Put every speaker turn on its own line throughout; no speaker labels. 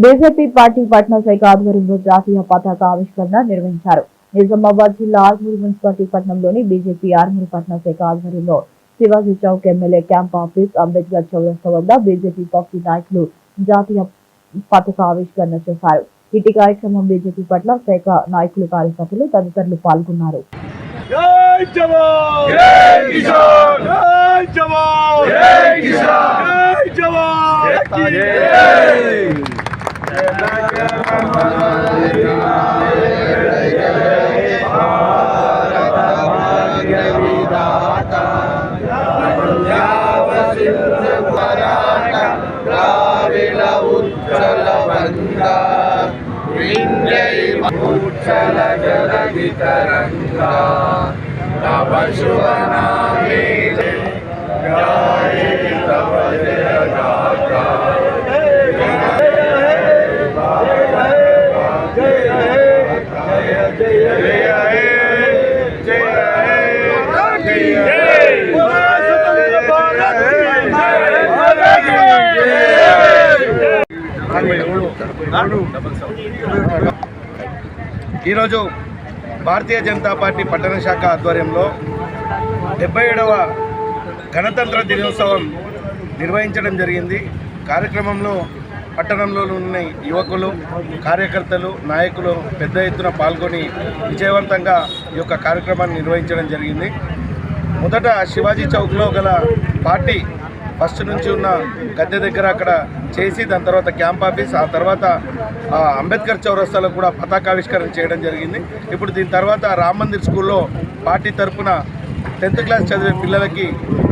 BJP party Patna శాఖ ఆధ్వర్యంలో జాతీయ పతాక ఆవిష్కరణ నిర్వహించారు. నిజామాబాద్ జిల్లా ఆర్మూరు మున్సిపాలిటీ పట్టణంలోని బీజేపీ ఆర్మూరు పట్నా శాఖ ఆధ్వర్యంలో Shivaji Chowk MLA camp office, Ambedkar చౌరస్తా వద్ద బీజేపీ పార్టీ నాయకులు జాతీయ పతాక ఆవిష్కరణ చేశారు. ఇటీ కార్యక్రమం బీజేపీ పట్ల శాఖ నాయకులు, కార్యకర్తలు తదితరులు పాల్గొన్నారు.
జై జవాన్ జై కిసాన్ జై జవాన్ జై కిసాన్ జై జవాన్ జై
उच्चल जलधितरंगा तव शुभ नामे गाये तव जय गाथा ఈరోజు భారతీయ జనతా పార్టీ పట్టణ శాఖ ఆధ్వర్యంలో 77వ గణతంత్ర దినోత్సవం నిర్వహించడం జరిగింది. కార్యక్రమంలో పట్టణంలో ఉన్న యువకులు, కార్యకర్తలు, నాయకులు పెద్ద ఎత్తున పాల్గొని విజయవంతంగా ఈ యొక్క కార్యక్రమాన్ని నిర్వహించడం జరిగింది. మొదట శివాజీ చౌక్లో గల పార్టీ ఫస్ట్ నుంచి ఉన్న గద్దె దగ్గర అక్కడ చేసి, దాని తర్వాత క్యాంప్ ఆఫీస్, ఆ తర్వాత అంబేద్కర్ చౌరస్తాలో కూడా పతాకావిష్కరణ చేయడం జరిగింది. ఇప్పుడు దీని తర్వాత రామ్ మందిర్ స్కూల్లో పార్టీ తరఫున 10th క్లాస్ చదివే పిల్లలకి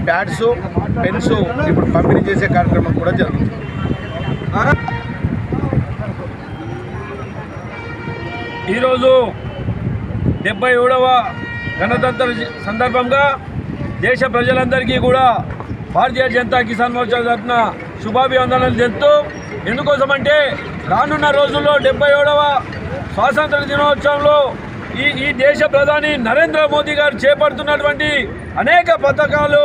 ప్యాడ్స్, పెన్స్ ఇప్పుడు పంపిణీ చేసే కార్యక్రమం కూడా జరుగుతుంది.
ఈరోజు 77వ గణతంత్ర సందర్భంగా దేశ ప్రజలందరికీ కూడా భారతీయ జనతా కిసాన్ మోర్చా తరఫున శుభాభివందనలు తెలుపుతూ, ఎందుకోసమంటే రానున్న రోజుల్లో 77వ స్వాతంత్ర దినోత్సవంలో ఈ దేశ ప్రధాని నరేంద్ర మోదీ గారు చేపడుతున్నటువంటి అనేక పథకాలు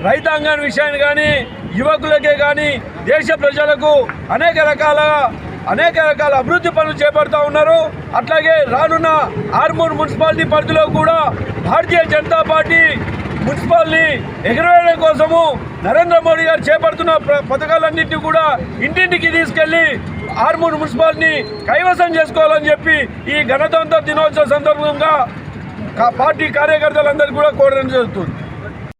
రైతాంగం విషయాన్ని కానీ, యువకులకే కానీ, దేశ ప్రజలకు అనేక రకాల అభివృద్ధి పనులు చేపడుతూ ఉన్నారు. అట్లాగే రానున్న ఆర్మూర్ మున్సిపాలిటీ పరిధిలో కూడా భారతీయ జనతా పార్టీ మున్సిపాలిటీ ఎగరవేయడం కోసము నరేంద్ర మోడీ గారు చేపడుతున్న పథకాలన్నింటినీ కూడా ఇంటింటికి తీసుకెళ్లి ఆర్మూర్ మున్సిపాలిటీని కైవసం చేసుకోవాలని చెప్పి ఈ గణతంత్ర దినోత్సవ సందర్భంగా పార్టీ కార్యకర్తలందరికీ కూడా కోరడం జరుగుతుంది.